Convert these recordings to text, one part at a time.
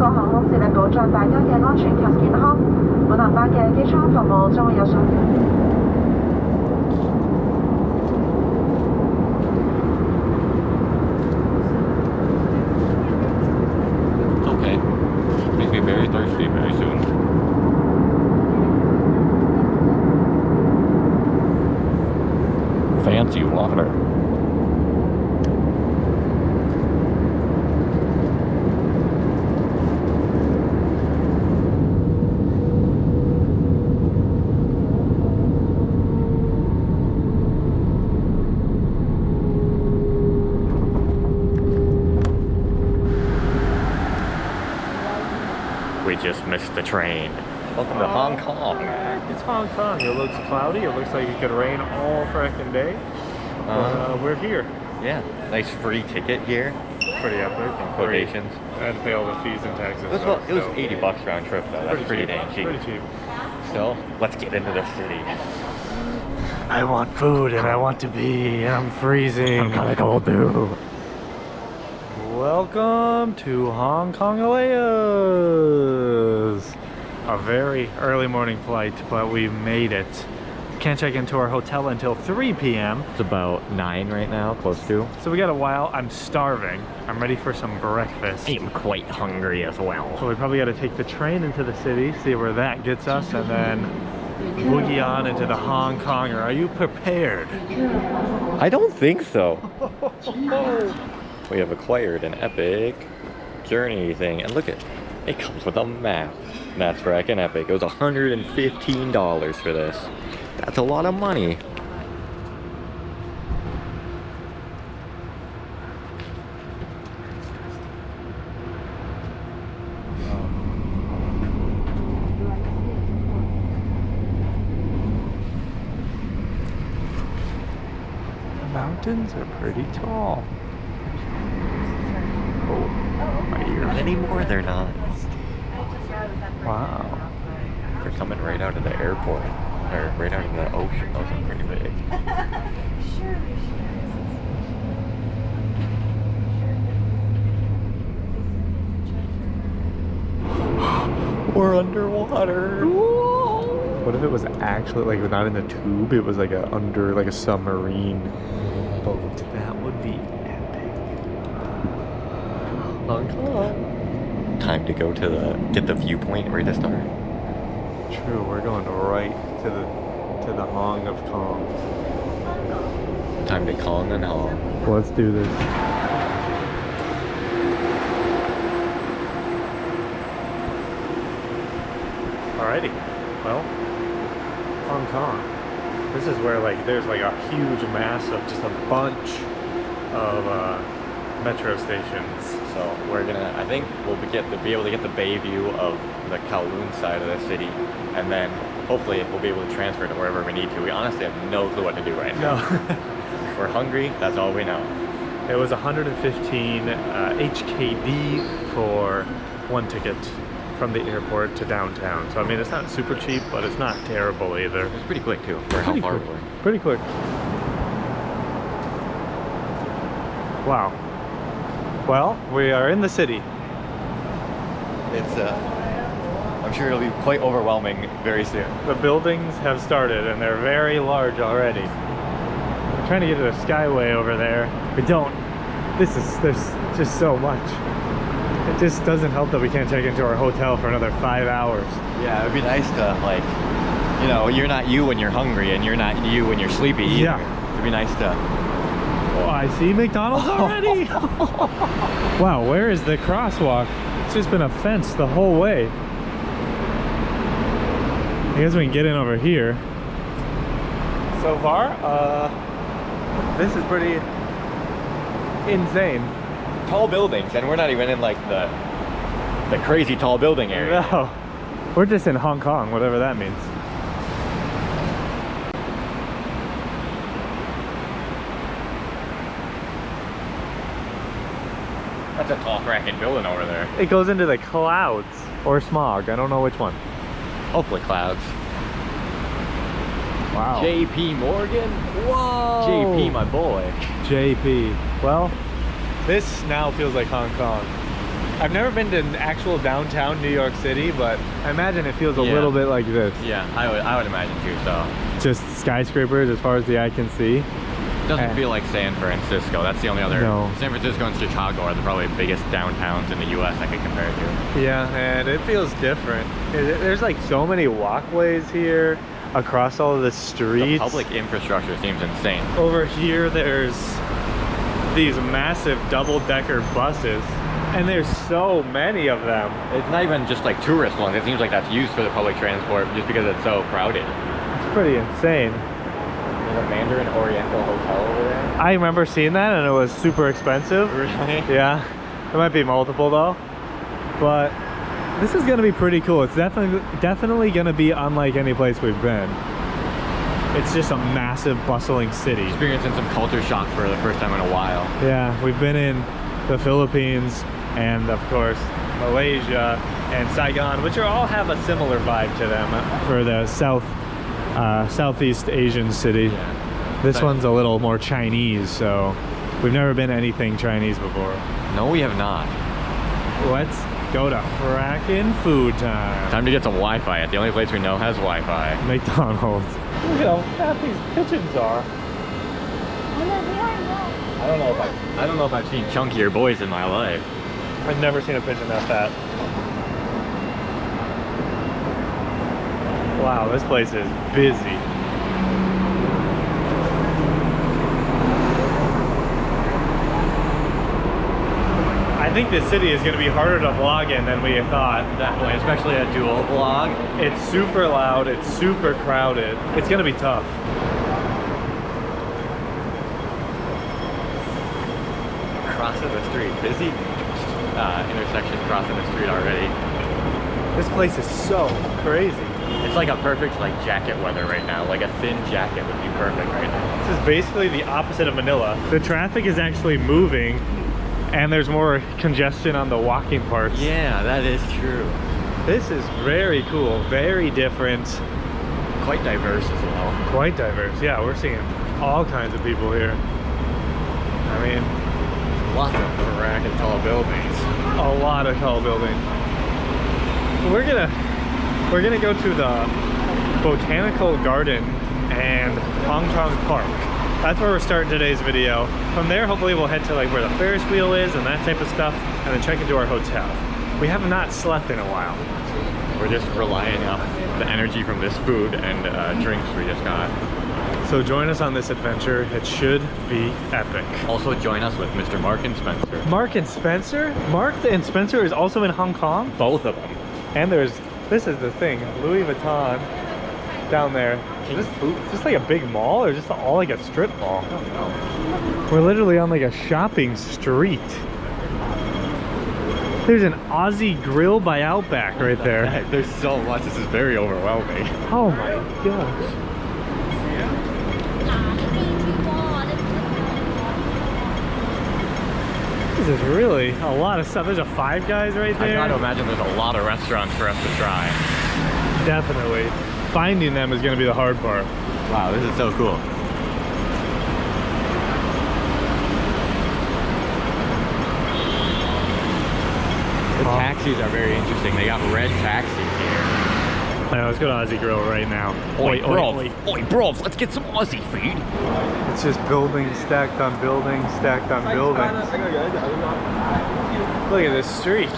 個航空致力保障大家嘅安全及健康。本航班嘅機艙服務將會有上。Okay. Make me very thirsty very soon. Fancy water. We just missed the train. Welcome to Hong Kong. It's Hong Kong. It looks cloudy. It looks like it could rain all frickin' day. We're here. Yeah, nice free ticket here. Pretty epic. In quotations. I had to pay all the fees and taxes. It was 80 bucks round trip though. That's pretty dang cheap. Pretty cheap. So let's get into the city. I want food and I want to be and I'm freezing. I'm kind of cold too. Welcome to Hong Kong Airlines. A very early morning flight, but we made it. Can't check into our hotel until 3 p.m. It's about 9 right now, close to. So we got a while. I'm starving. I'm ready for some breakfast. I'm quite hungry as well. So we probably got to take the train into the city, see where that gets us, and then boogie on into the Hong Konger. Are you prepared? I don't think so. We have acquired an epic journey thing, and look at it comes with a map. That's frackin' epic. It was $115 for this. That's a lot of money. The mountains are pretty tall. Oh, my ears. Not anymore, they're not. Wow. They're coming right out of the airport. Or right out of the ocean. Those are pretty big. We're underwater. What if it was actually like not in a tube? It was like a submarine boat. That would be epic. Hong Kong. Time to go to get the viewpoint right to start. True, we're going right to the Hong of Kong. Time to Kong and Hong. Let's do this. Alrighty, well, Hong Kong. This is where there's a huge mass of just a bunch of metro stations. So we're gonna, I think we'll be able to get the bay view of the Kowloon side of the city, and then hopefully we'll be able to transfer to wherever we need to. We honestly have no clue what to do right now. No. We're hungry, that's all we know. It was 115 HKD for one ticket from the airport to downtown. So I mean, it's not super cheap, but it's not terrible either. It's pretty quick too, for how far we were. Pretty quick. Wow. Well, we are in the city. It's I'm sure it'll be quite overwhelming very soon. The buildings have started and they're very large already. We're trying to get to the Skyway over there. We don't. There's just so much. It just doesn't help that we can't check into our hotel for another 5 hours. Yeah, it'd be nice to you're not you when you're hungry and you're not you when you're sleepy either. Yeah. It'd be nice to... Oh, I see McDonald's already. Wow, where is the crosswalk? It's just been a fence the whole way. I guess we can get in over here. So far, this is pretty insane. Tall buildings, and we're not even in the crazy tall building area. No, we're just in Hong Kong, whatever that means. That's a tall fracking building over there. It goes into the clouds or smog. I don't know which one. Hopefully clouds. Wow. JP Morgan? Whoa! JP, my boy. JP. Well, this now feels like Hong Kong. I've never been to actual downtown New York City, but I imagine it feels a little bit like this. Yeah, I would imagine too, so. Just skyscrapers as far as the eye can see. It doesn't feel like San Francisco. That's the only other. No. San Francisco and Chicago are the probably biggest downtowns in the US I could compare it to. Yeah, and it feels different. There's like so many walkways here across all of the streets. The public infrastructure seems insane. Over here, there's these massive double-decker buses, and there's so many of them. It's not even just like tourist ones. It seems like that's used for the public transport just because it's so crowded. It's pretty insane. There's a Mandarin Oriental hotel over there. I remember seeing that, and it was super expensive. Really? Yeah, there might be multiple though, but this is gonna be pretty cool. It's definitely gonna be unlike any place we've been. It's just a massive, bustling city. Experiencing some culture shock for the first time in a while. Yeah, we've been in the Philippines and of course Malaysia and Saigon, which all have a similar vibe to them for the Southeast Asian city. Yeah. This one's a little more Chinese, so we've never been anything Chinese before. No, we have not. Let's go to frackin' food time. Time to get some Wi-Fi. The only place we know has Wi-Fi. McDonald's. Look at how fat these pigeons are. I don't know if I've seen chunkier boys in my life. I've never seen a pigeon that fat. Wow, this place is busy. I think this city is going to be harder to vlog in than we thought. Definitely, especially a dual vlog. It's super loud, it's super crowded. It's going to be tough. Crossing the street. Busy intersection crossing the street already. This place is so crazy. It's like a perfect like jacket weather right now. Like a thin jacket would be perfect right now. This is basically the opposite of Manila. The traffic is actually moving and there's more congestion on the walking parts. Yeah, that is true. This is very cool, very different. Quite diverse as well. Quite diverse, yeah, we're seeing all kinds of people here. I mean, lots of frackin' tall buildings. A lot of tall buildings. We're gonna go to the Botanical Garden and Hong Kong Park. That's where we're starting today's video. From there, hopefully we'll head to like where the Ferris wheel is and that type of stuff, and then check into our hotel. We have not slept in a while. We're just relying on the energy from this food and drinks we just got. So join us on this adventure. It should be epic. Also join us with Mr. Mark and Spencer. Mark and Spencer? Mark and Spencer is also in Hong Kong? Both of them. And there's, this is the thing, Louis Vuitton down there. Is this like a big mall or just all like a strip mall? I don't know. We're literally on like a shopping street. There's an Aussie Grill by Outback right there. There's so much. This is very overwhelming. Oh my gosh. This is really a lot of stuff. There's a Five Guys right there. I gotta imagine there's a lot of restaurants for us to try. Definitely. Finding them is going to be the hard part. Wow, this is so cool. The taxis are very interesting. They got red taxis here. Now let's go to Aussie Grill right now. Oi, bro, let's get some Aussie feed. It's just buildings stacked on buildings, stacked on buildings. Look at this street.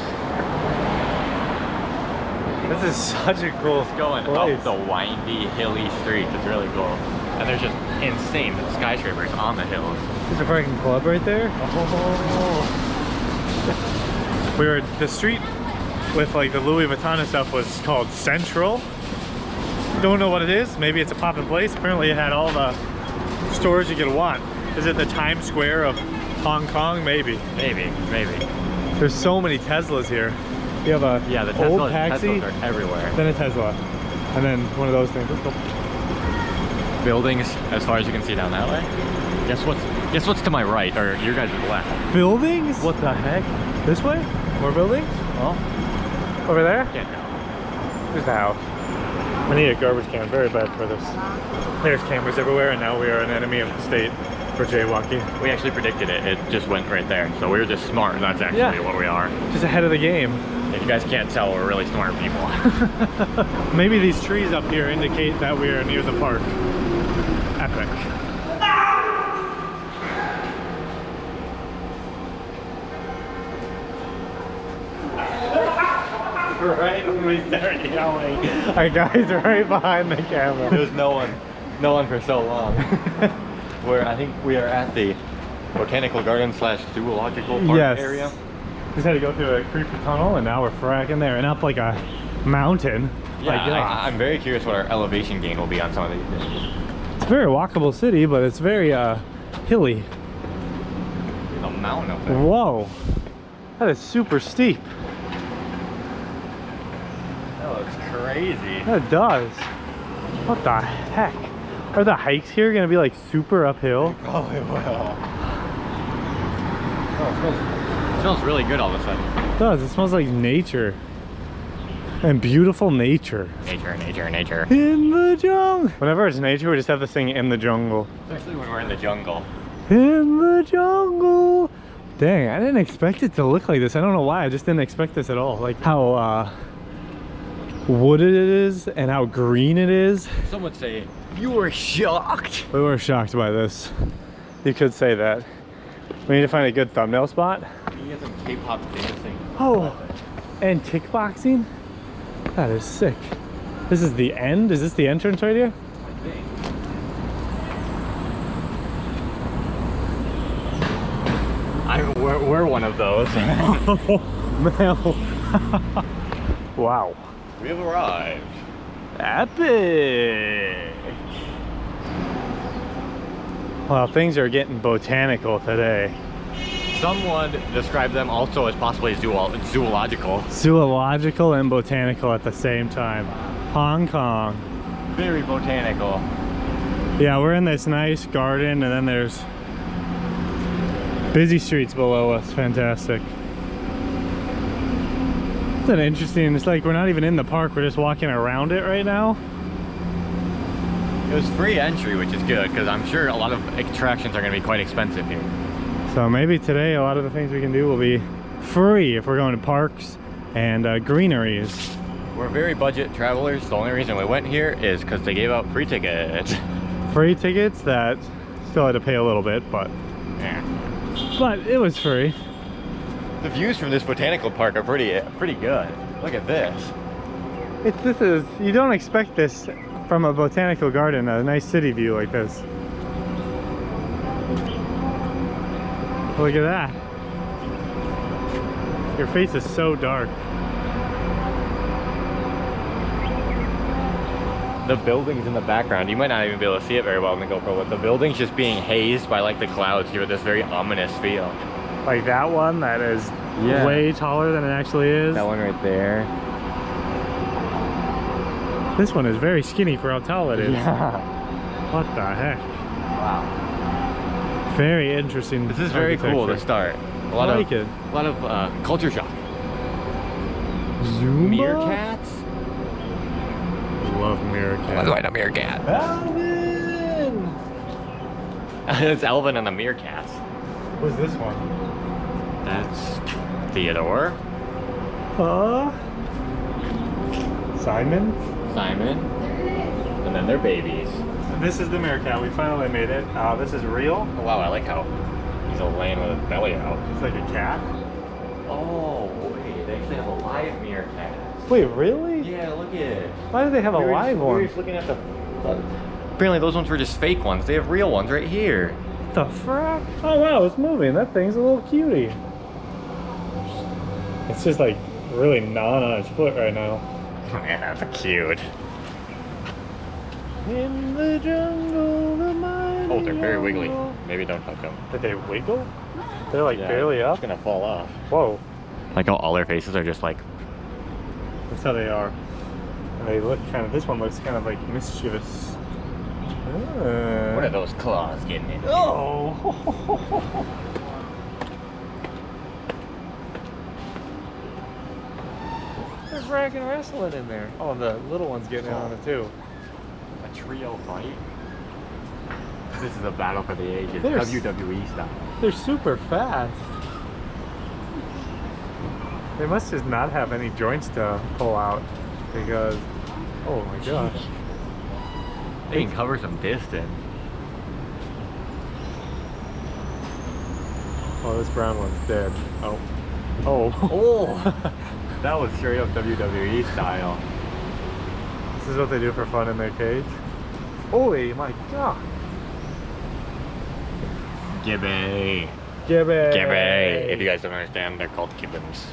This is such a cool Going place. up the windy, hilly streets. It's really cool. And there's just insane skyscrapers on the hills. There's a freaking club right there. We were, the street with like the Louis Vuitton and stuff was called Central. Don't know what it is. Maybe it's a poppin' place. Apparently it had all the stores you could want. Is it the Times Square of Hong Kong? Maybe. Maybe. There's so many Teslas here. You have a the old taxi, Teslas are everywhere. then a Tesla, and then one of those things. Let's go. Buildings as far as you can see down that way. Guess what's to my right, or your guys' left? Buildings? What the heck? This way? More buildings? Well, Over there? can't go. Here's the house. I need a garbage can. Very bad for this. There's cameras everywhere, and now we are an enemy of the state. for jaywalking. We actually predicted it. It just went right there. So we were just smart. That's actually what we are. Just ahead of the game. If you guys can't tell, we're really smart people. Maybe these trees up here indicate that we are near the park. Epic. Right when we started yelling, our guys are right behind the camera. There's no one for so long. I think we are at the Botanical Garden / Zoological Park area. Just had to go through a creepy tunnel and now we're fracking there and up like a mountain. Yeah, I'm very curious what our elevation gain will be on some of these things. It's a very walkable city, but it's very hilly. There's a mountain up there. Whoa, that is super steep. That looks crazy. That does. What the heck? Are the hikes here gonna be like super uphill? Probably will. Oh, it smells really good all of a sudden. It does. It smells like nature. And beautiful nature. Nature. In the jungle. Whenever it's nature, we just have this thing in the jungle. Especially when we're in the jungle. In the jungle. Dang, I didn't expect it to look like this. I don't know why. I just didn't expect this at all. Like how wooded it is and how green it is. Some would say you were shocked. We were shocked by this. You could say that. We need to find a good thumbnail spot. You can get some K-pop dancing. Oh, and kickboxing? That is sick. This is the end? Is this the entrance right here? I think. We're one of those. Oh, man. Wow. We have arrived. Epic. Well, things are getting botanical today. Someone described them also as possibly zoological. Zoological and botanical at the same time. Hong Kong. Very botanical. Yeah, we're in this nice garden and then there's busy streets below us. Fantastic. It's an interesting, it's like we're not even in the park, we're just walking around it right now. It was free entry, which is good, because I'm sure a lot of attractions are going to be quite expensive here. So maybe today a lot of the things we can do will be free if we're going to parks and greeneries. We're very budget travelers. The only reason we went here is because they gave out free tickets. Free tickets that still had to pay a little bit, but Yeah. But it was free. The views from this botanical park are pretty good. Look at this. You don't expect this from a botanical garden, a nice city view like this. Look at that. Your face is so dark. The buildings in the background, you might not even be able to see it very well in the GoPro, but the building's just being hazed by like the clouds give it this very ominous feel. Like that one that is way taller than it actually is. That one right there. This one is very skinny for how tall it is. Yeah. What the heck? Wow. Very interesting. This is very cool to start. A lot of culture shock. Zumba? Meerkats? Love meerkats. What's like a meerkat? Alvin! It's Alvin and the meerkats. What's this one? That's Theodore. Simon? Simon. And then their babies. This is the meerkat. We finally made it. This is real. Oh, wow, I like how he's all laying with his belly out. It's like a cat. Oh, wait, they actually have a live meerkat. Wait, really? Yeah, look at it. Why do they have a live one? We were just looking at the... Apparently those ones were just fake ones. They have real ones right here. What the frack? Oh wow, it's moving. That thing's a little cutie. It's just like really gnawing on its foot right now. Man, that's cute. In the jungle, the mighty Oh, they're very wiggly. jungle. Maybe don't touch them. Did they wiggle? They're like barely up. It's gonna fall off. Whoa. Like how all their faces are just like... That's how they are. And they look kind of, this one looks kind of like mischievous. What are those claws getting in? Oh! They're fracking wrestling in there. Oh, the little one's getting in on it too. A trio fight? This is a battle for the ages. They're WWE style. They're super fast. They must just not have any joints to pull out because, oh my gosh. They can cover some distance. Oh, this brown one's dead. Oh. Oh. Oh! That was straight up WWE style. This is what they do for fun in their cage. Holy my god. Gibby. Gibby. Gibby. If you guys don't understand, they're called gibbons.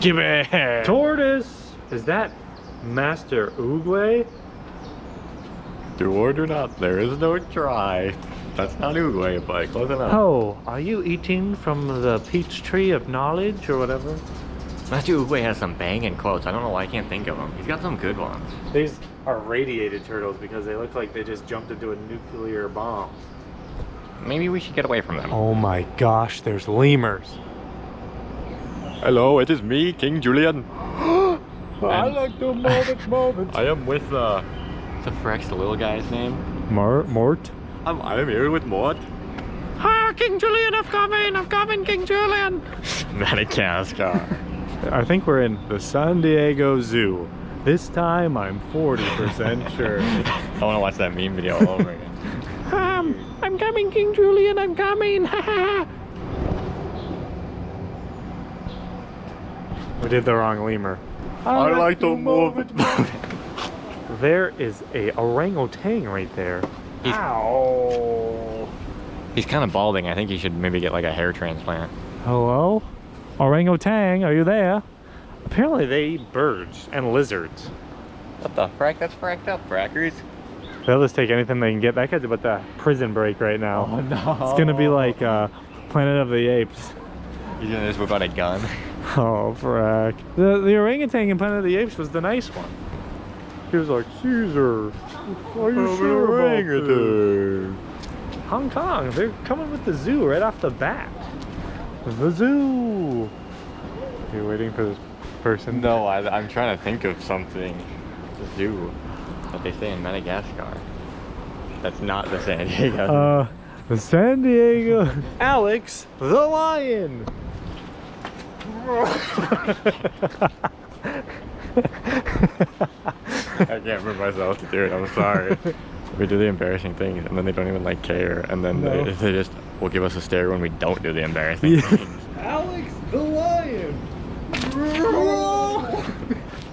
Gibby. Tortoise. Is that Master Oogway? Do or do not, there is no try. That's not Uruguay, but close enough. Oh, are you eating from the peach tree of knowledge or whatever? Master Uruguay has some banging quotes. I don't know why I can't think of them. He's got some good ones. These are radiated turtles because they look like they just jumped into a nuclear bomb. Maybe we should get away from them. Oh my gosh, there's lemurs. Hello, it is me, King Julian. I like to move it. I am with the Frex, the little guy's name. Mort? I'm here with Mort. Ah, King Julian, I'm coming, King Julian. Madagascar. I think we're in the San Diego Zoo. This time I'm 40% sure. I want to watch that meme video all over again. I'm coming, King Julian, I'm coming. We did the wrong lemur. I like to move it. There is a orangutan right there. Ow. He's kind of balding. I think he should maybe get like a hair transplant. Hello? Orangutan, are you there? Apparently they eat birds and lizards. What the frack? That's fracked up, frackers. They'll just take anything they can get. That guy's about to prison break right now. Oh no. It's gonna be like Planet of the Apes. He's gonna just whip out a gun. Oh, frack. The orangutan in Planet of the Apes was the nice one. He was like, Caesar, are you sure about this? Hong Kong, they're coming with the zoo right off the bat. The zoo. Are you waiting for this person? No, I'm trying to think of something. The zoo that they say in Madagascar. That's not the San Diego. The San Diego. Alex, the lion. I can't bring myself to do it. I'm sorry. We do the embarrassing things, and then they don't even like care, and then they just will give us a stare when we don't do the embarrassing things. Alex, the lion.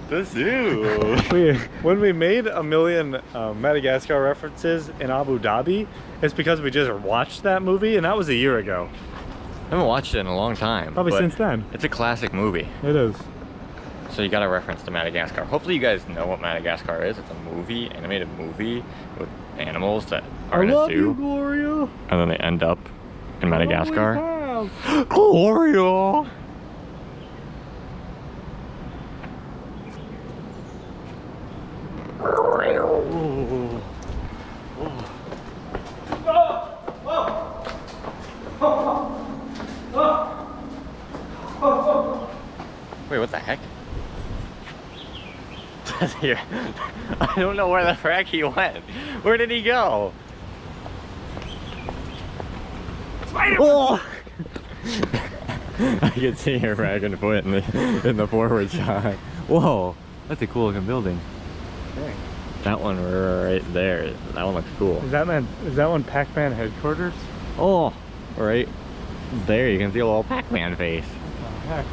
The zoo. When we made a million Madagascar references in Abu Dhabi, it's because we just watched that movie, and that was a year ago. I haven't watched it in a long time. Probably but since then. It's a classic movie. It is. So you got a reference to Madagascar. Hopefully you guys know what Madagascar is. It's a movie, animated movie with animals that are in a zoo. I love you, Gloria. And then they end up in Madagascar. Gloria. Wait, what the heck? I don't know where the frack he went. Where did he go? Spider! Oh! I can see your dragon foot in the forward shot. Whoa, that's a cool looking building. Okay. That one right there. That one looks cool. Is that one Pac-Man headquarters? Oh, right there you can see a little Pac-Man face. What the heck?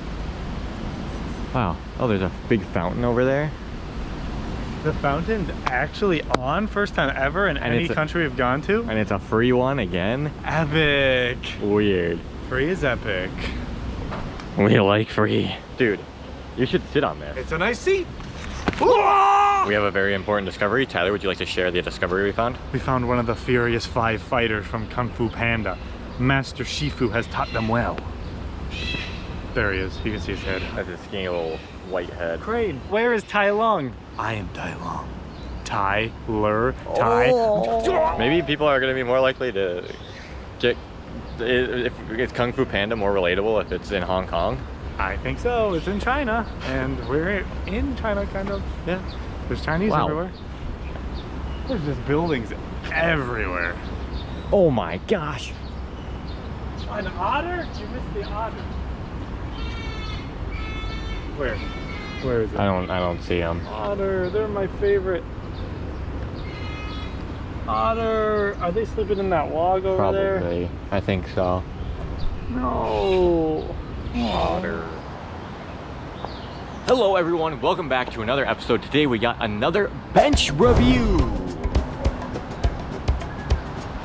Wow. Oh, there's a big fountain over there. The fountain's actually on, first time ever in any country we've gone to. And it's a free one again. Epic. Weird. Free is epic. We like free. Dude, you should sit on this. It's a nice seat. We have a very important discovery. Tyler, would you like to share the discovery we found? We found one of the Furious 5 fighters from Kung Fu Panda. Master Shifu has taught them well. There he is. You can see his head. That's his skinny little white head. Crane, where is Tai Lung? I am Tai Lung. Tyler. Maybe people are going to be more likely to get... If it's Kung Fu Panda more relatable if it's in Hong Kong? I think so. It's in China, and we're in China, kind of. Yeah. There's Chinese everywhere. There's just buildings everywhere. Oh my gosh. An otter? You missed the otter. Where? Where is it? I don't see them. Otter, they're my favorite. Otter, are they sleeping in that log over there? Probably. I think so. No. Otter. Hello everyone, welcome back to another episode. Today we got another bench review.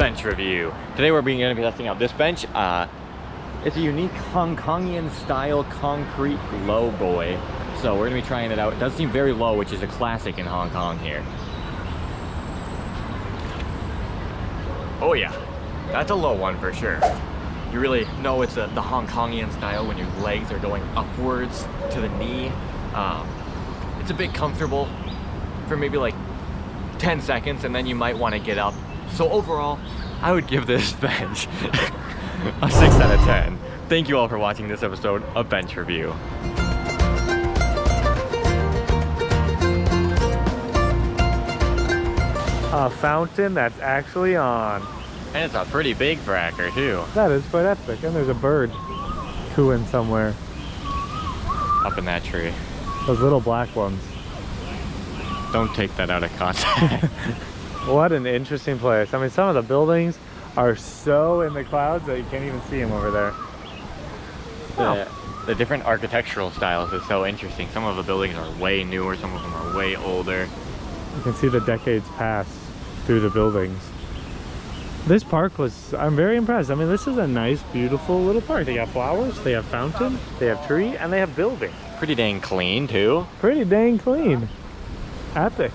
Today we're going to be testing out this bench. It's a unique Hong Kongian style concrete low boy. So we're going to be trying it out. It does seem very low, which is a classic in Hong Kong here. Oh yeah, that's a low one for sure. You really know it's the Hong Kongian style when your legs are going upwards to the knee. It's a bit comfortable for maybe like 10 seconds and then you might want to get up. So overall, I would give this bench a 6 out of 10. Thank you all for watching this episode of Bench Review. A fountain that's actually on. And it's a pretty big fracker too. That is quite epic. And there's a bird cooing somewhere. Up in that tree. Those little black ones. Don't take that out of context. What an interesting place. I mean, some of the buildings are so in the clouds that you can't even see them over there. The different architectural styles is so interesting. Some of the buildings are way newer, some of them are way older. You can see the decades pass through the buildings. This park was, I'm very impressed. I mean, this is a nice, beautiful little park. They got flowers, they have fountain, they have tree, and they have building. Pretty dang clean too. Pretty dang clean. Epic.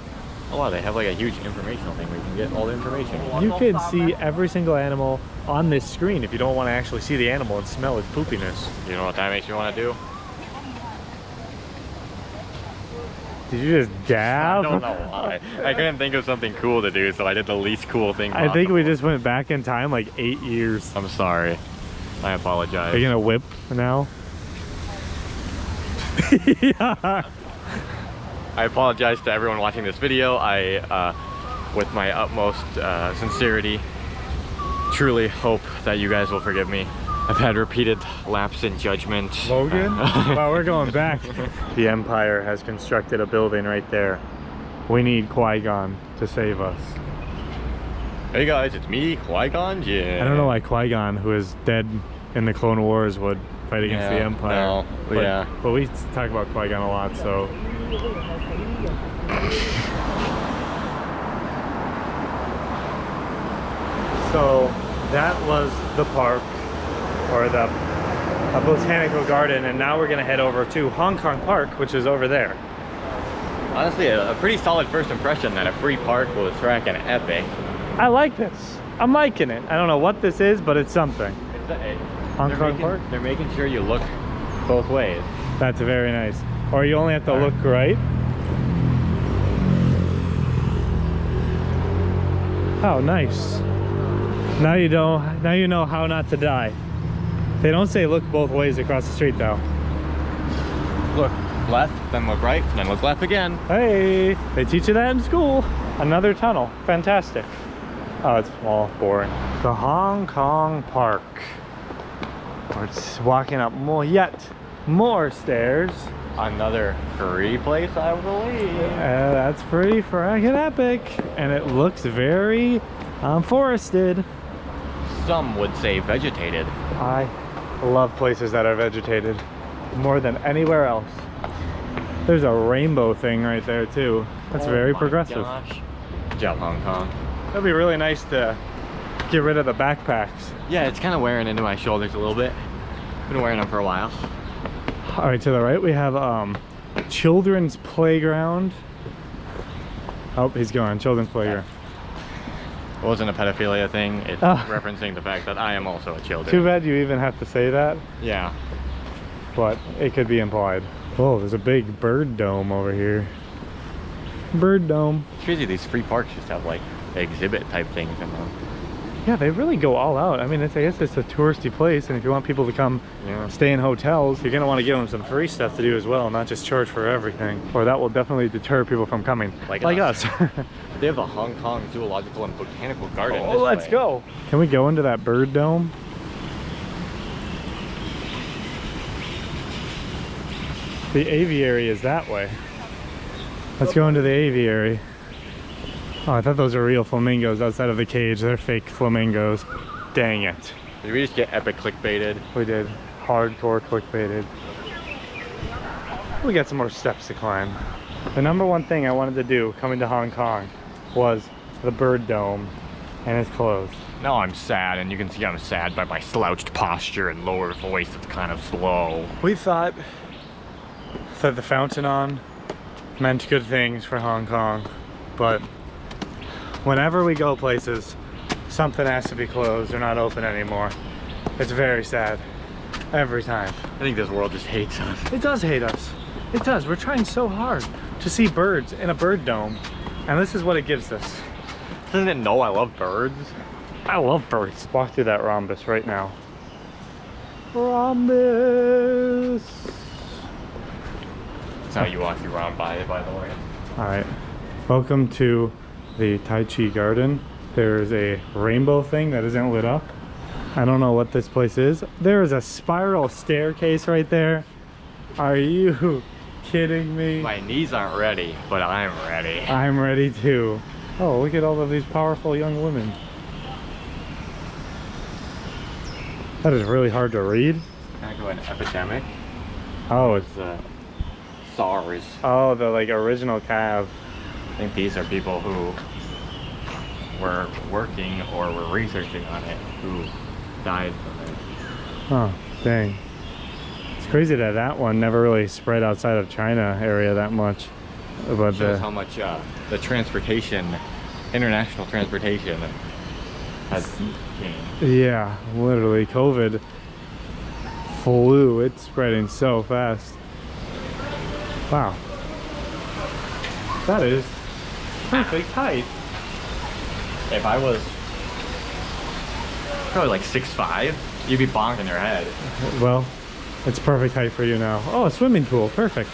Oh wow, they have like a huge informational thing where you can get all the information. You can see every single animal on this screen if you don't want to actually see the animal and smell its poopiness. You know what that makes me want to do? Did you just dab? I don't know why. I couldn't think of something cool to do, so I did the least cool thing possible. I think we just went back in time like 8 years. I'm sorry. I apologize. Are you gonna whip now? Yeah. I apologize to everyone watching this video. I, with my utmost sincerity, truly hope that you guys will forgive me. I've had repeated lapse in judgment. Logan? Wow, we're going back. The Empire has constructed a building right there. We need Qui-Gon to save us. Hey guys, it's me, Qui-Gon Jinn. I don't know why Qui-Gon, who is dead in the Clone Wars, would fight against the Empire. No, But we talk about Qui-Gon a lot, so... So, that was the park. Or the Botanical Garden, and now we're gonna head over to Hong Kong Park, which is over there. Honestly, a pretty solid first impression that a free park was fracking epic. I like this. I'm liking it. I don't know what this is, but it's something. Hong Kong Park? They're making sure you look both ways. That's very nice. Or you only have to look right. Oh, nice. Now you don't. Now you know how not to die. They don't say look both ways across the street though. Look left, then look right, then look left again. Hey, they teach you that in school. Another tunnel, fantastic. Oh, it's all boring. The Hong Kong Park. We're walking up yet more stairs. Another free place, I believe. That's pretty frackin' epic. And it looks very forested. Some would say vegetated. I love places that are vegetated more than anywhere else. There's a rainbow thing right there too. That's very progressive. Gosh. Good job, Hong Kong. That'd be really nice to get rid of the backpacks. Yeah, it's kind of wearing into my shoulders a little bit. Been wearing them for a while. All right, to the right we have children's playground. Oh, he's gone. Children's playground. It wasn't a pedophilia thing. It's referencing the fact that I am also a child. Too bad you even have to say that. Yeah. But it could be implied. Oh, there's a big bird dome over here. Bird dome. It's crazy these free parks just have like exhibit type things in them. Yeah, they really go all out. I mean, I guess it's a touristy place, and if you want people to come stay in hotels, you're gonna want to give them some free stuff to do as well, not just charge for everything, or that will definitely deter people from coming. Like us. They have a Hong Kong zoological and botanical garden. Oh, let's go. Can we go into that bird dome? The aviary is that way. Let's go into the aviary. Oh, I thought those were real flamingos outside of the cage. They're fake flamingos. Dang it. Did we just get epic clickbaited? We did. Hardcore clickbaited. We got some more steps to climb. The number one thing I wanted to do coming to Hong Kong was the bird dome, and it's closed. Now I'm sad, and you can see I'm sad by my slouched posture and lower voice that's kind of slow. We thought that the fountain meant good things for Hong Kong, but whenever we go places, something has to be closed or not open anymore. It's very sad. Every time. I think this world just hates us. It does hate us. It does. We're trying so hard to see birds in a bird dome, and this is what it gives us. Doesn't it know I love birds? I love birds. Walk through that rhombus right now. Rhombus. That's how you walk through round by it, by the way. Alright. Welcome to the Tai Chi garden. There's a rainbow thing that isn't lit up. I don't know what this place is. There is a spiral staircase right there. Are you kidding me? My knees aren't ready, but I'm ready. I'm ready too. Oh, look at all of these powerful young women. That is really hard to read. Can I go an epidemic? Oh, it's SARS. oh, the like original cav. I think these are people who were working or were researching on it who died from it. Oh, dang. It's crazy that that one never really spread outside of China area that much. But Shows how much the transportation, international transportation, has changed. yeah, literally COVID flu, it's spreading so fast. Wow. That is perfect height. If I was probably like 6'5", you'd be bonking your head. Well, it's perfect height for you now. Oh, a swimming pool, perfect.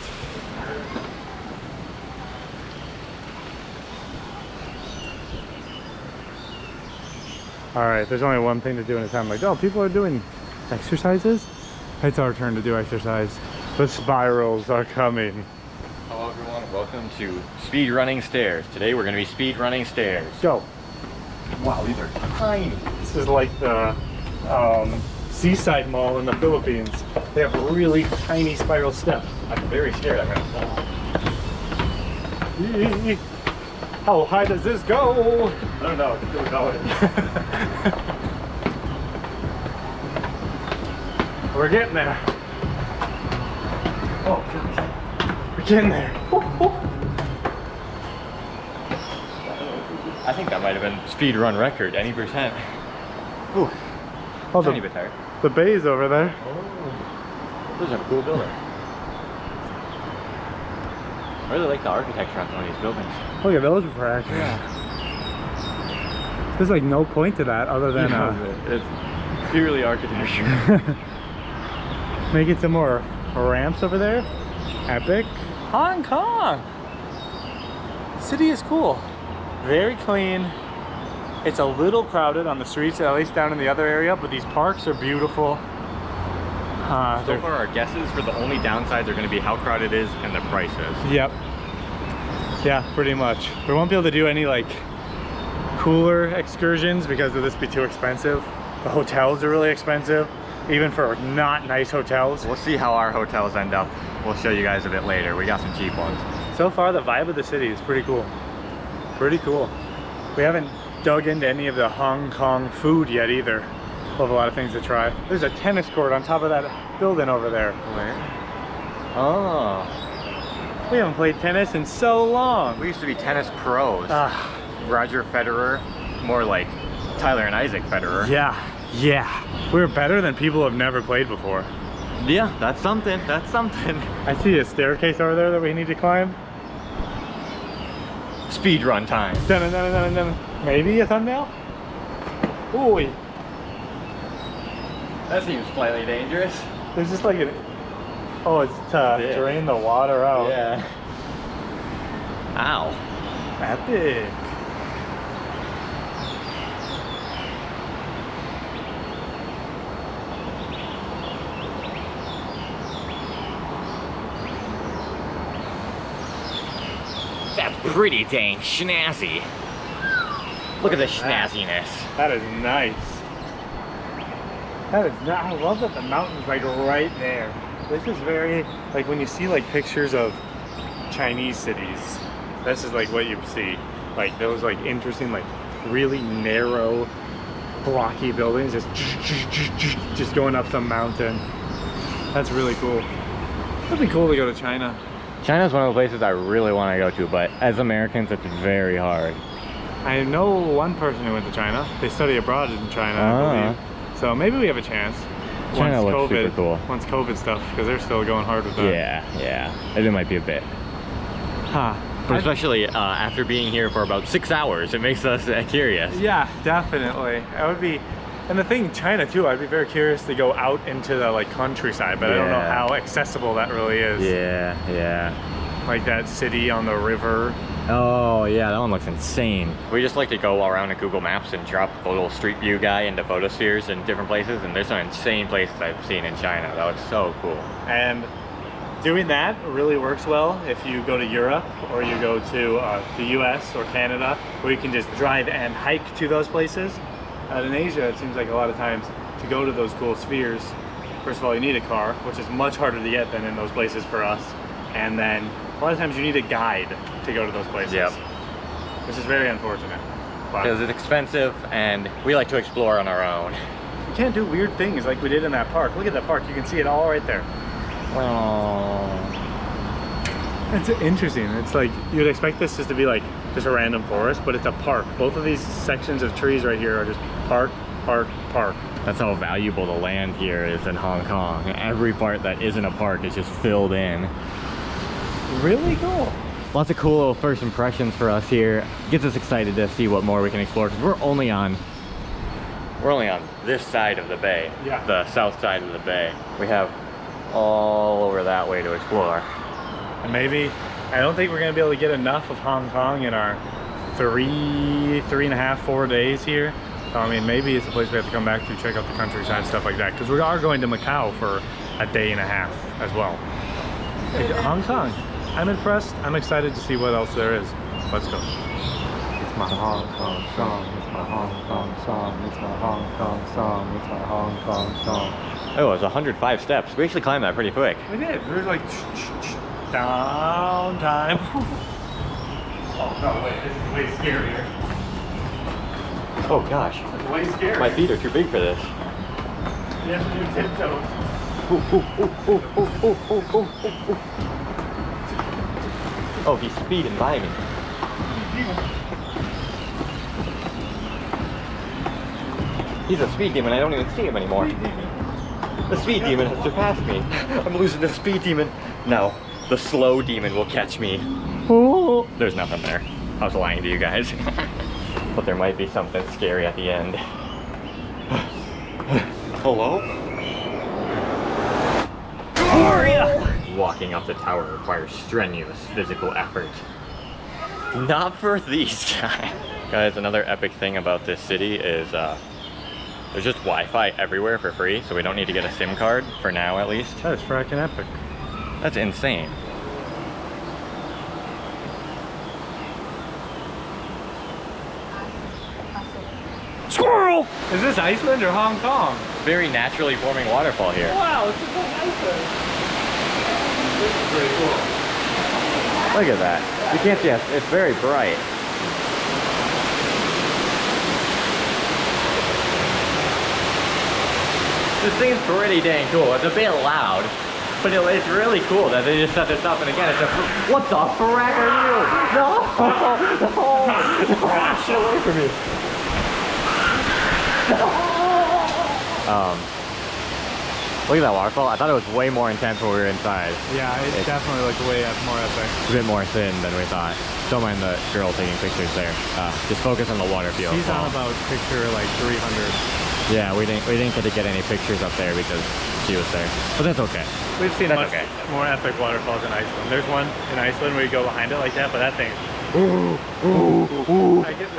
All right, there's only one thing to do in a time like, oh, people are doing exercises. It's our turn to do exercise. The spirals are coming. Hello everyone, welcome to speed running stairs. Today we're going to be speed running stairs. Go. Wow, these are tiny. This is like the seaside mall in the Philippines. They have really tiny spiral steps. I'm very scared I'm going to fall. How high does this go? I don't know. Just keep going. We're getting there. Oh, goodness. We're getting there. I think that might have been speed run record, any percent. Ooh, Oh, tiny bit tired. the bay's over there. Oh, those are cool buildings. I really like the architecture on some of these buildings. Look at those cracks. Yeah. There's like no point to that other than it's purely architecture. making some more ramps over there. Epic. Hong Kong. City is cool. Very clean. It's a little crowded on the streets, at least down in the other area, but these parks are beautiful. So far our guesses for the only downsides are going to be how crowded it is and the prices. Yep. Yeah, pretty much. We won't be able to do any like cooler excursions because of this be too expensive. The hotels are really expensive, even for not nice hotels. We'll see how our hotels end up. We'll show you guys a bit later. We got some cheap ones. So far, the vibe of the city is pretty cool. Pretty cool. We haven't dug into any of the Hong Kong food yet either. We'll have a lot of things to try. There's a tennis court on top of that building over there. Where? Oh. We haven't played tennis in so long. We used to be tennis pros. Roger Federer, more like Tyler and Isaac Federer. Yeah. We're better than people have never played before. Yeah, that's something. That's something. I see a staircase over there that we need to climb. Speed run time. Dun, dun, dun, dun, dun. Maybe a thumbnail? Ooh, That seems slightly dangerous. there's just like an... Oh, it's to drain the water out. Yeah. Ow. Epic. That's pretty dang snazzy. Look at the snazziness. That is nice. That is nice. I love that the mountain's like right there. This is very, like when you see like pictures of Chinese cities, this is like what you see. Like those like interesting, like really narrow, blocky buildings just going up some mountain. That's really cool. That'd be cool to go to China. China's one of the places I really want to go to, but as Americans, it's very hard. I know one person who went to China. They study abroad in China, I believe. So maybe we have a chance. China looks super cool. Once COVID stuff, because they're still going hard with that. Yeah. It might be a bit. Huh. But especially after being here for about 6 hours, it makes us curious. Yeah, definitely. I would be, and the thing, China too, I'd be very curious to go out into the like countryside, but I don't know how accessible that really is. Yeah. Like that city on the river. Oh yeah, that one looks insane. We just like to go around in Google Maps and drop the little street view guy into photospheres in different places, and there's some insane places I've seen in China. That looks so cool. And doing that really works well if you go to Europe or you go to the US or Canada, where you can just drive and hike to those places. In Asia, it seems like a lot of times to go to those cool spheres, first of all, you need a car, which is much harder to get than in those places for us. And then a lot of times you need a guide to go to those places. Yep. Which is very unfortunate. Because it's expensive and we like to explore on our own. You can't do weird things like we did in that park. Look at that park, you can see it all right there. It's interesting. It's like, you'd expect this just to be like just a random forest, but it's a park. Both of these sections of trees right here are just park, park, park. That's how valuable the land here is in Hong Kong. Every part that isn't a park is just filled in. Really cool. Lots of cool little first impressions for us here. Gets us excited to see what more we can explore, because we're only on this side of the bay. Yeah. The south side of the bay. We have all over that way to explore. And maybe, I don't think we're gonna be able to get enough of Hong Kong in our three and a half, 4 days here. So, I mean, maybe it's a place we have to come back to, check out the countryside, stuff like that. Because we are going to Macau for a day and a half as well. Hong Kong, I'm impressed. I'm excited to see what else there is. Let's go. It's my Hong Kong song, it's my Hong Kong song, it's my Hong Kong song, it's my Hong Kong song. Oh, it's 105 steps. We actually climbed that pretty quick. We did. We were like, down time. Oh, no, wait, this is way scarier. Oh gosh. It's way scarier. My feet are too big for this. You have to do tiptoes. Oh, he's speeding by me. He's a speed demon. I don't even see him anymore. The speed demon has surpassed me. I'm losing to the speed demon. No, the slow demon will catch me. Oh, there's nothing there. I was lying to you guys. But there might be something scary at the end. Hello? Walking up the tower requires strenuous physical effort. Not for these guys. Guys, another epic thing about this city is there's just Wi-Fi everywhere for free, so we don't need to get a SIM card, for now at least. That is fracking epic. That's insane. Squirrel! Is this Iceland or Hong Kong? Very naturally forming waterfall here. Wow, this is like Iceland. This is pretty cool. Look at that. You can't see it. It's very bright. This thing's pretty dang cool. It's a bit loud, but it's really cool that they just set this up. And again, it's a... What the frack are you? No! No! Get away from me. Look at that waterfall. I thought it was way more intense when we were inside. Yeah, it definitely looked way more epic. It's a bit more thin than we thought. Don't mind the girl taking pictures there. Just focus on the water field. She's on about picture like 300. Yeah, we didn't get to get any pictures up there because she was there. But that's okay. We've seen That's much okay. more epic waterfalls in Iceland. There's one in Iceland where you go behind it like that, but that thing,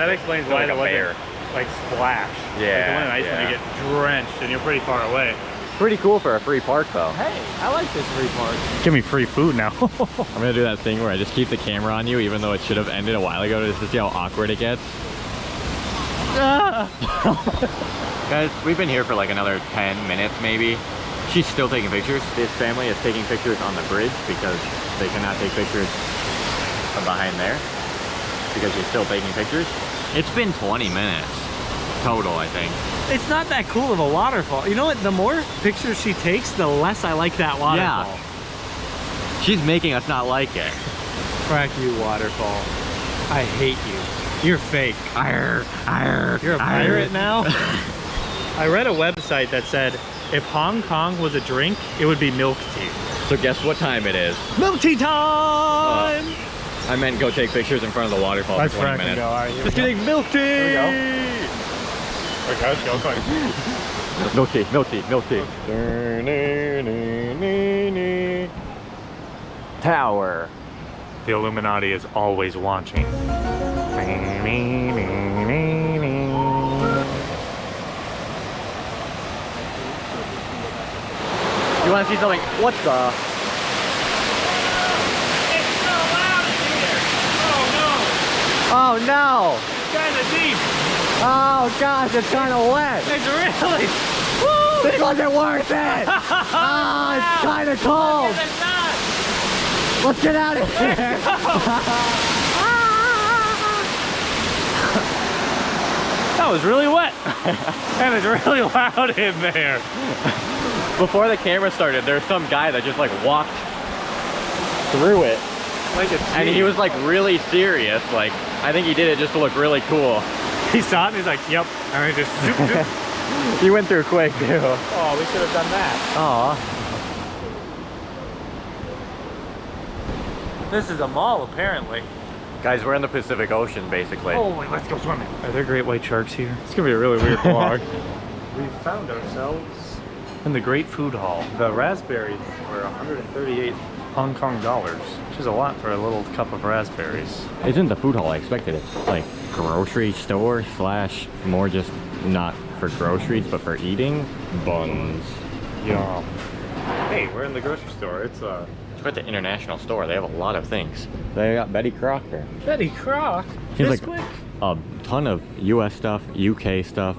that explains why like there a wasn't bear. like splash. Yeah, Like the one in Iceland, yeah. you get drenched and you're pretty far away. Pretty cool for a free park though. Hey, I like this free park. Give me free food now. I'm gonna do that thing where I just keep the camera on you even though it should have ended a while ago just to see how awkward it gets. Guys, we've been here for like another 10 minutes maybe. She's still taking pictures. This family is taking pictures on the bridge because they cannot take pictures from behind there because she's still taking pictures. It's been 20 minutes total, I think. It's not that cool of a waterfall. You know what? The more pictures she takes, the less I like that waterfall. Yeah. She's making us not like it. Frack you, waterfall. I hate you. You're fake. Arr, arr, You're a pirate now? I read a website that said if Hong Kong was a drink, it would be milk tea. So guess what time it is? Milk tea time! I meant go take pictures in front of the waterfall Let's for 20 frack minutes. and go. All right, here Let's we go. get milk tea! Here we go. Okay, let's go. Quick. Milk tea, milk tea, milk tea. Tower. The Illuminati is always watching. You want to see something? What the? It's so loud in here. Oh Oh no! no. It's kind of deep. Oh gosh, it's kind of wet. It's really. This wasn't worth it! Oh, it's kind of cold! Let's get out of here! That was really wet. And it's really loud in there. Before the camera started, there's some guy that just like walked through it. Like a And he was like really serious. Like, I think he did it just to look really cool. He saw it and he's like, yep. And he just zoop, zoop. He went through quick too. Oh, we should have done that. Aw. This is a mall, apparently. Guys, we're in the Pacific Ocean, basically. Oh, wait, let's go swimming. Are there great white sharks here? It's gonna be a really weird vlog. We found ourselves in the Great Food Hall. The raspberries were 138 Hong Kong dollars, which is a lot for a little cup of raspberries. Isn't the food hall I expected it? Like grocery store slash more just not for groceries but for eating buns. Yum. Hey, we're in the grocery store. It's It's at the international store. They have a lot of things. They got Betty Crocker. Betty Crock. Seems This like quick. a ton of US stuff, UK stuff,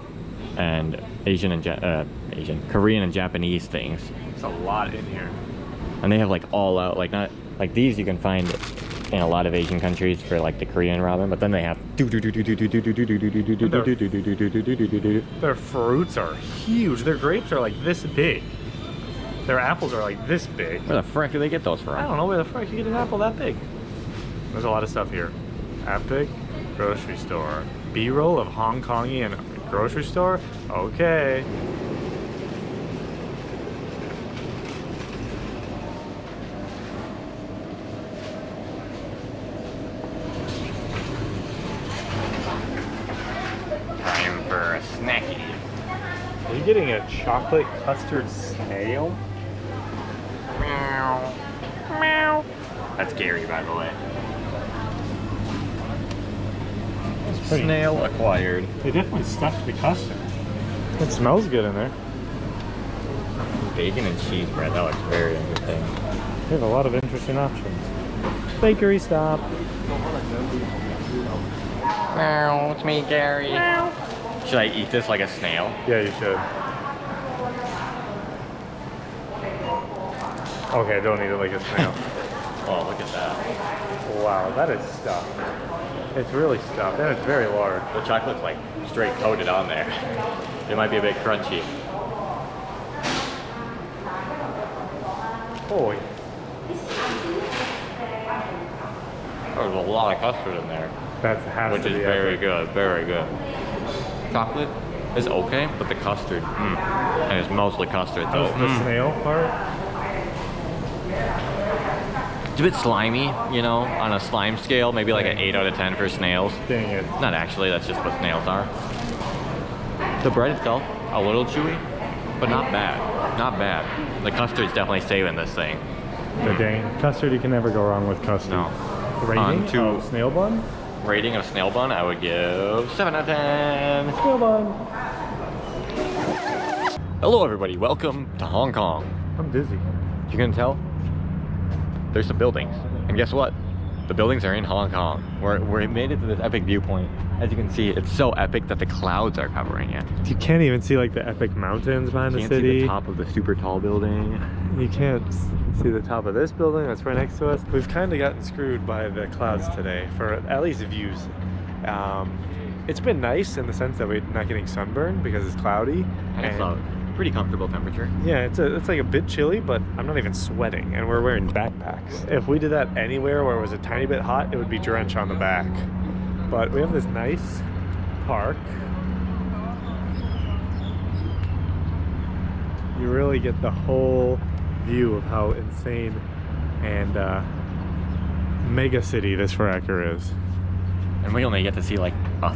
and Korean and Japanese things. It's a lot in here. And they have like all out, like not like these you can find in a lot of Asian countries for like the Korean ramen, but then they have Their fruits are huge. Their grapes are like this big. Their apples are like this big. Where the frick do they get those from? I don't know where the frick you get an apple that big. There's a lot of stuff here. Epic grocery store. B-roll of Hong Kongian grocery store? Okay. Time for a snacky. Are you getting a chocolate custard snail? Meow. Meow. That's Gary, by the way. It's pretty. Snail acquired. They definitely stuffed the custard. It smells good in there. Bacon and cheese bread. That looks very interesting. They have a lot of interesting options. Bakery stop. Meow. It's me, Gary. Meow. Should I eat this like a snail? Yeah, you should. Okay, don't eat it like a snail. Oh, look at that. Wow, that is stuffed. It's really stuffed, and it's very large. The chocolate's like straight coated on there. It might be a bit crunchy. Holy. There's a lot of custard in there. That has Which to is be very epic. good, very good. Chocolate? is okay, but the custard, and it's mostly custard though. The snail part? It's a bit slimy, you know, on a slime scale, maybe like an 8 out of 10 for snails. Dang it. Not actually, that's just what snails are. The bread itself, a little chewy, but not bad. Not bad. The custard's definitely saving this thing. The dang custard, you can never go wrong with custard. No. Rating of snail bun? Rating of snail bun, I would give 7 out of 10. Snail bun. Hello everybody, welcome to Hong Kong. I'm dizzy. You can tell there's some buildings, and guess what? The buildings are in Hong Kong. We made it to this epic viewpoint. As you can see, it's so epic that the clouds are covering it. You can't even see like the epic mountains behind the You city. can't see the top of the super tall building. You can't see the top of this building that's right next to us. We've kind of gotten screwed by the clouds today, for at least views. It's been nice in the sense that we're not getting sunburned because it's cloudy. And it's a pretty comfortable temperature. Yeah, it's like a bit chilly, but I'm not even sweating, and we're wearing backpacks. If we did that anywhere where it was a tiny bit hot, it would be drenched on the back. But we have this nice park. You really get the whole view of how insane and mega city this Fracker is. And we only get to see like a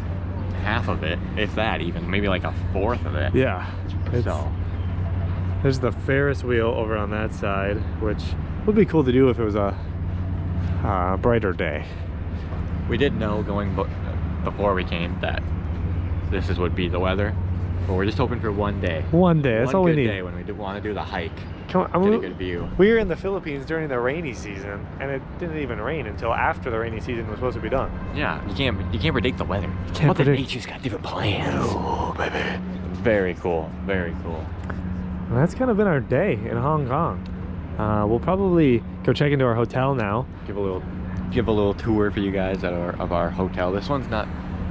half of it, if that even, maybe like a fourth of it. Yeah. So there's the Ferris wheel over on that side, which would be cool to do if it was a brighter day. we did know going before we came that this would be the weather, but we're just hoping for one day. One day, that's all we need. One good day when we do want to do the hike. Come on, get a good view. We were in the Philippines during the rainy season, and it didn't even rain until after the rainy season was supposed to be done. Yeah, you can't predict the weather. You can't predict. Nature's got different plans. Oh, baby. Very cool. Very cool. Well, that's kind of been our day in Hong Kong. We'll probably go check into our hotel now. Give a little tour for you guys of our hotel. This one's not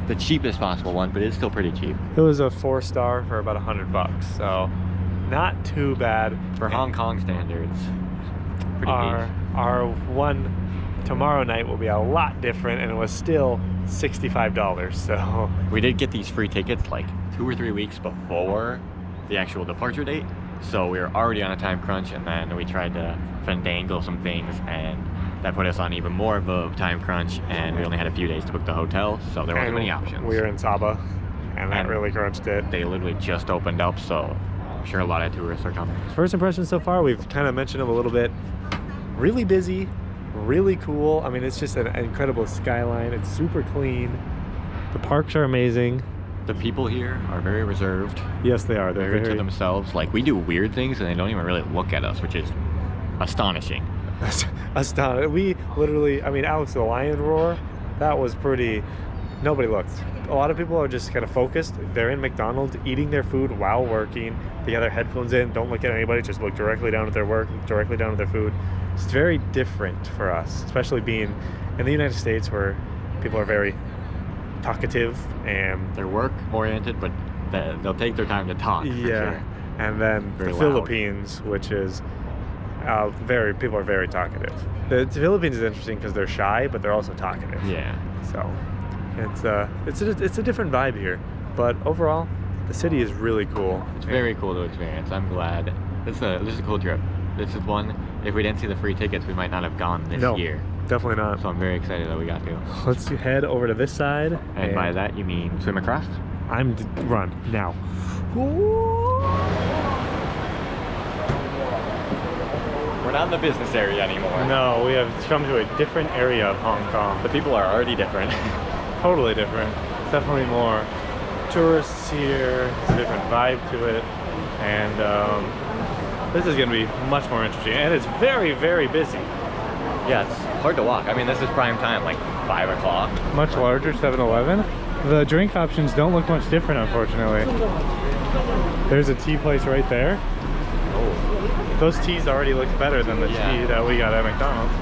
the cheapest possible one, but it's still pretty cheap. It was a 4-star for about $100, so not too bad For Hong Kong standards, pretty decent. Our one tomorrow night will be a lot different, and it was still $65, so We did get these free tickets like 2 or 3 weeks before the actual departure date, so we were already on a time crunch, and then we tried to finagle some things, and that put us on even more of a time crunch, and we only had a few days to book the hotel, so there wasn't many options. We were in Sabah, and that really crunched it. They literally just opened up, so I'm sure a lot of tourists are coming. First impressions so far, we've kind of mentioned them a little bit. Really busy, really cool. I mean, it's just an incredible skyline. It's super clean. The parks are amazing. The people here are very reserved. Yes, they are. They're Very very to themselves. Like, we do weird things and they don't even really look at us, which is astonishing. astounded. We literally, I mean, Alex the lion roar, that was pretty, nobody looked. A lot of people are just kind of focused. They're in McDonald's eating their food while working. They got their headphones in, don't look at anybody, just look directly down at their work, directly down at their food. It's very different for us, especially being in the United States where people are very talkative and They're work oriented, but they'll take their time to talk. For sure. And then Very the loud. Philippines, which is people are very talkative. The Philippines is interesting because they're shy, but they're also talkative. Yeah. So it's a different vibe here, but overall, the city is really cool. It's very cool to experience. I'm glad. This is a cool trip. This is one, if we didn't see the free tickets, we might not have gone this year. Definitely not. So I'm very excited that we got to. Let's head over to this side. And by that, you mean swim across? Run now. We're not in the business area anymore. No, we have come to a different area of Hong Kong. The people are already different. Totally different. It's definitely more tourists here. It's a different vibe to it, and this is going to be much more interesting. And it's very, very busy. Yeah, it's hard to walk. I mean, this is prime time, like 5 o'clock. Much larger 7-Eleven. The drink options don't look much different, unfortunately. There's a tea place right there. Oh. Those teas already look better than the tea that we got at McDonald's.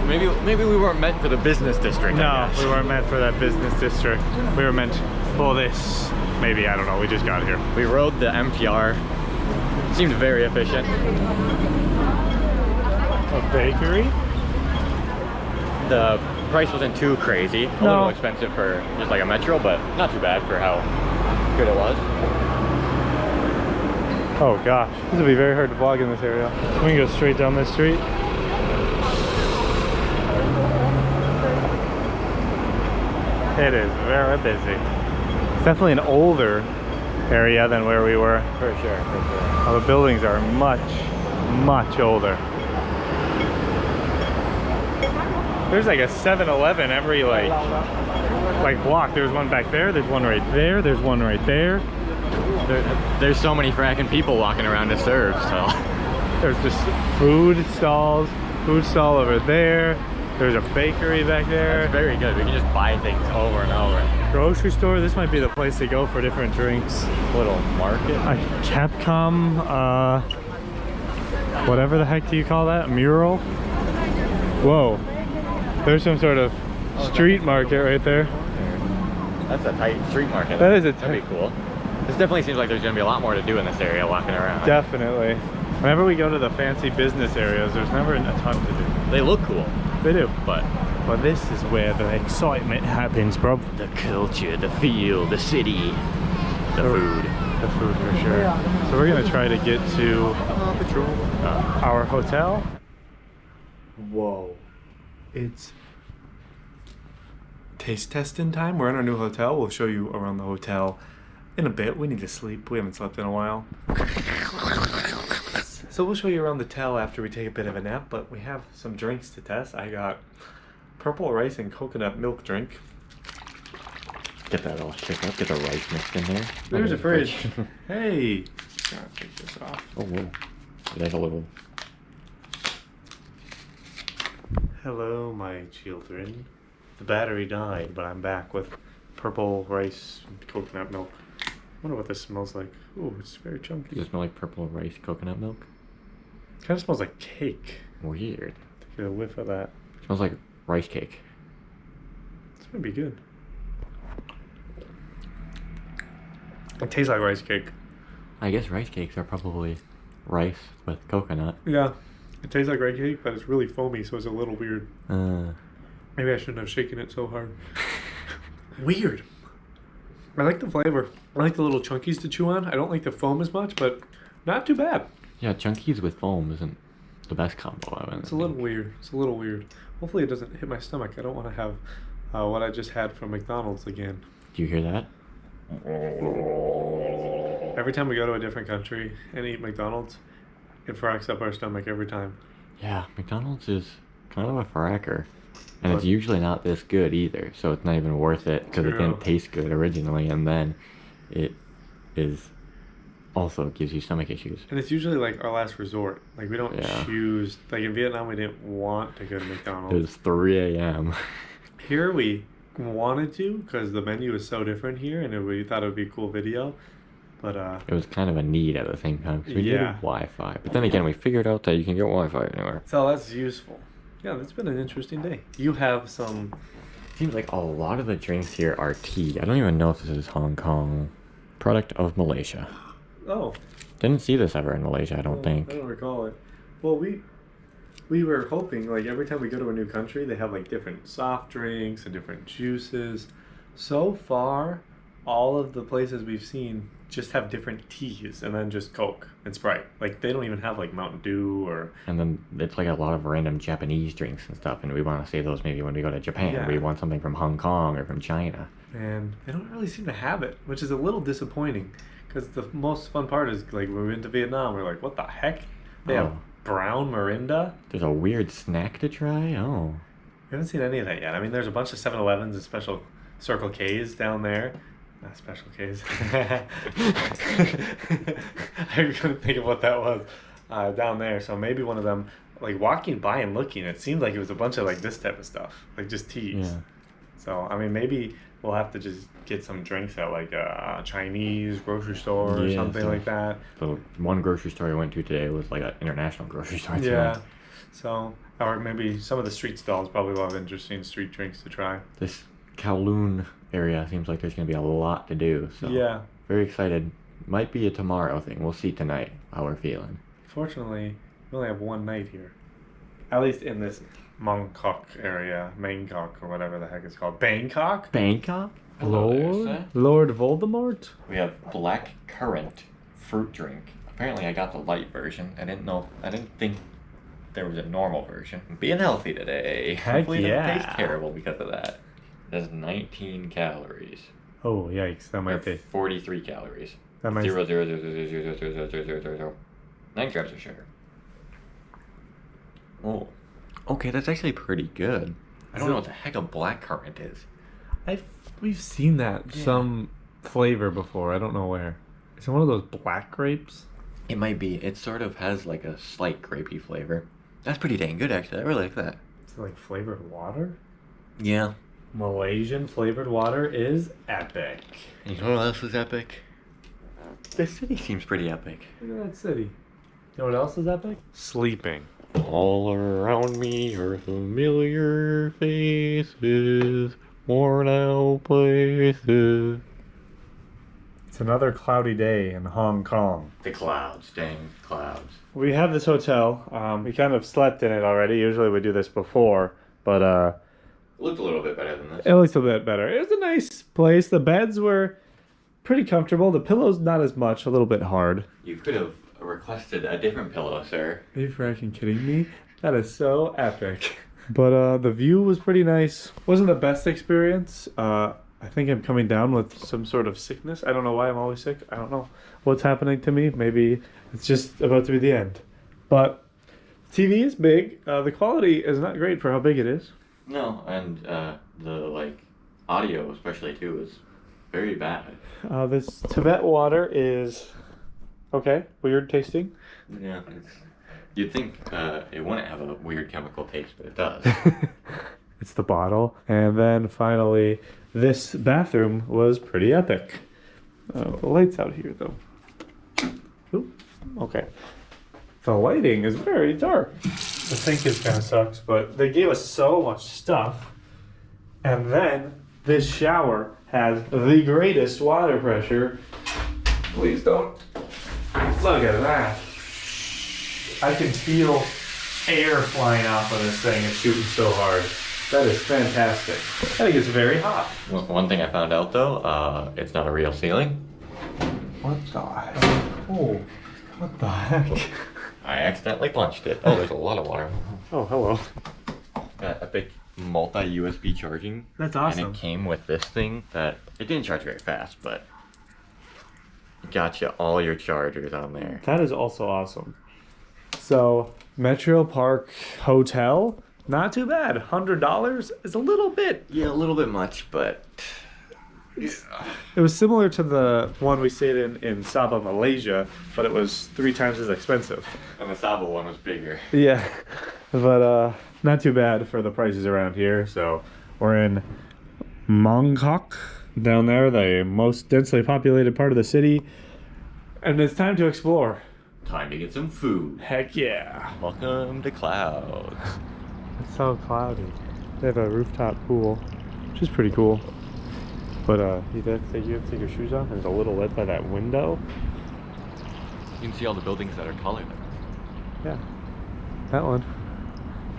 Maybe we weren't meant for the business district. No, we weren't meant for that business district. We were meant for this. Maybe, I don't know, we just got here. We rode the MTR. Seemed very efficient. A bakery? The price wasn't too crazy. A little expensive for just like a metro, but not too bad for how good it was. Oh gosh, this would be very hard to vlog in this area. We can go straight down this street. It is very busy. It's definitely an older area than where we were. For sure, for sure. Oh, the buildings are much, much older. There's like a 7-Eleven every like block. There's one back there, there's one right there, there's one right there. There's so many fracking people walking around to serve, so. There's just food stall over there. There's a bakery back there. That's very good. We can just buy things over and over. Grocery store. This might be the place to go for different drinks. Little market. Capcom, whatever the heck do you call that? Mural? Whoa. There's some sort of street market right there. That's a tight street market. That is a That'd be cool. This definitely seems like there's going to be a lot more to do in this area walking around. Definitely. Whenever we go to the fancy business areas, there's never a ton to do. They look cool. They do. But this is where the excitement happens, bro. the culture, the feel, the city, the food. The food for sure. So we're gonna try to get to our hotel. Whoa. It's taste testing time. We're in our new hotel. We'll show you around the hotel in a bit. We need to sleep. We haven't slept in a while. So we'll show you around the hotel after we take a bit of a nap, but we have some drinks to test. I got purple rice and coconut milk drink. Get that all shook up. Get the rice mixed in there. There's a fridge. Hey. Gotta take this off. Oh, whoa. There's a little. Hello, my children. The battery died, but I'm back with purple rice and coconut milk. I wonder what this smells like. Ooh, it's very chunky. Does it smell like purple rice coconut milk? Kind of smells like cake. Weird. Get a whiff of that. Smells like rice cake. This might be good. It tastes like rice cake. I guess rice cakes are probably rice with coconut. Yeah, it tastes like rice cake, but it's really foamy, so it's a little weird. Maybe I shouldn't have shaken it so hard. Weird. I like the flavor. I like the little chunkies to chew on. I don't like the foam as much, but not too bad. Yeah, chunkies with foam isn't the best combo. I It's a little weird. It's a little weird. Hopefully it doesn't hit my stomach. I don't want to have what I just had from McDonald's again. Do you hear that? Every time we go to a different country and eat McDonald's, it fracks up our stomach every time. Yeah, McDonald's is kind of a fracker. And it's usually not this good either, so it's not even worth it because it didn't taste good originally, and then it is also gives you stomach issues. And it's usually like our last resort. Like we don't choose. Like in Vietnam, we didn't want to go to McDonald's. It was 3 a.m. Here we wanted to because the menu is so different here, and we thought it would be a cool video. But it was kind of a need at the same time because we needed Yeah. Wi-Fi. But then again, we figured out that you can get Wi-Fi anywhere. So that's useful. Yeah, that's been an interesting day. You have some. Seems like a lot of the drinks here are tea. I don't even know if this is Hong Kong. Product of Malaysia. Oh. Didn't see this ever in Malaysia, I don't think. I don't recall it. Well, we were hoping, like, every time we go to a new country, they have, like, different soft drinks and different juices. So far, all of the places we've seen just have different teas and then just Coke and Sprite. Like, they don't even have, like, Mountain Dew or... And then it's like a lot of random Japanese drinks and stuff, and we want to save those maybe when we go to Japan. Yeah. We want something from Hong Kong or from China. And they don't really seem to have it, which is a little disappointing. Because the most fun part is, like, when we went to Vietnam, we're like, what the heck? They have brown Mirinda? There's a weird snack to try? Oh. We haven't seen any of that yet. I mean, there's a bunch of 7-Elevens and special Circle K's down there. Not special K's. I couldn't think of what that was down there. So maybe one of them, like, walking by and looking, it seemed like it was a bunch of, like, this type of stuff. Like, just teas. Yeah. So, I mean, maybe we'll have to just get some drinks at, like, a Chinese grocery store or something like that. The one grocery store I went to today was, like, an international grocery store. Yeah. So, or maybe some of the street stalls probably a lot of interesting street drinks to try. This Kowloon area seems like there's going to be a lot to do. So yeah. Very excited. Might be a tomorrow thing. We'll see tonight how we're feeling. Fortunately, we only have one night here. At least in this Mongkok area, Bangkok or whatever the heck it's called. Bangkok? Bangkok? Lord Voldemort? We have black currant fruit drink. Apparently I got the light version. I didn't think there was a normal version. I'm being healthy today. Heck Hopefully it doesn't yeah. taste terrible because of that. It has 19 calories. Oh, yikes. That might be. 43 calories. That might 0.000000000. 9 grams of sugar. Oh. Okay, that's actually pretty good. I don't know what the heck a blackcurrant is. We've seen that some flavor before. I don't know where. Is it one of those black grapes? It might be. It sort of has like a slight grapey flavor. That's pretty dang good, actually. I really like that. Is it like flavored water? Yeah. Malaysian flavored water is epic. You know what else is epic? This city seems pretty epic. Look at that city. You know what else is epic? Sleeping. All around me are familiar faces, worn out places. It's another cloudy day in Hong Kong. The clouds, dang clouds. We have this hotel. We kind of slept in it already. Usually we do this before, but It looked a little bit better than this. it looks a bit better. It was a nice place. The beds were pretty comfortable. The pillows not as much, a little bit hard. You could have requested a different pillow, sir. Are you freaking kidding me? That is so epic. But the view was pretty nice. Wasn't the best experience. I think I'm coming down with some sort of sickness. I don't know why I'm always sick. I don't know what's happening to me. Maybe it's just about to be the end. But TV is big. The quality is not great for how big it is. No, and the like audio especially too is very bad. This Tibet water is okay. Weird tasting. Yeah, you'd think it wouldn't have a weird chemical taste, but it does. It's the bottle. And then finally, this bathroom was pretty epic. The light's out here though. Ooh, okay. The lighting is very dark. The sink is kind of sucks, but they gave us so much stuff. And then this shower has the greatest water pressure. Please don't. Look at that. I can feel air flying off of this thing. It's shooting so hard. That is fantastic. I think it's very hot. One thing I found out though, it's not a real ceiling. What the heck? Oh, what the heck? I accidentally punched it. Oh, there's a lot of water. Oh, hello. Got Epic multi-USB charging. That's awesome. And it came with this thing that it didn't charge very fast, but it got you all your chargers on there. That is also awesome. So, Metro Park Hotel, not too bad. $100 is a little bit. Yeah, a little bit much, but It was similar to the one we stayed in Sabah, Malaysia, but it was 3 times as expensive. and the Saba one was bigger. Yeah, but not too bad for the prices around here. So we're in Mongkok, down there, the most densely populated part of the city, and it's time to explore. Time to get some food. Heck yeah. Welcome to clouds. It's so cloudy. They have a rooftop pool, which is pretty cool. But you have to take your shoes off, and it's a little lit by that window. You can see all the buildings that are taller than us. Yeah, that one.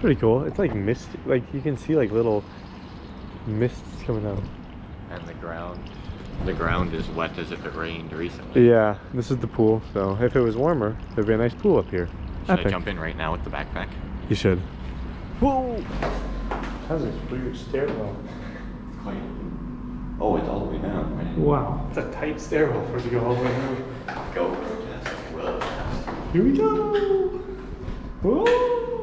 Pretty cool. It's like mist, like you can see like little mists coming out. And the ground is wet as if it rained recently. Yeah, this is the pool, so if it was warmer, there'd be a nice pool up here. Should I jump in right now with the backpack? You should. Whoa! How's this weird stairwell? Oh, it's all the way down, right? Wow, it's a tight stairwell for it to go all the way down. Go. Yes, well. Here we go! Whoa!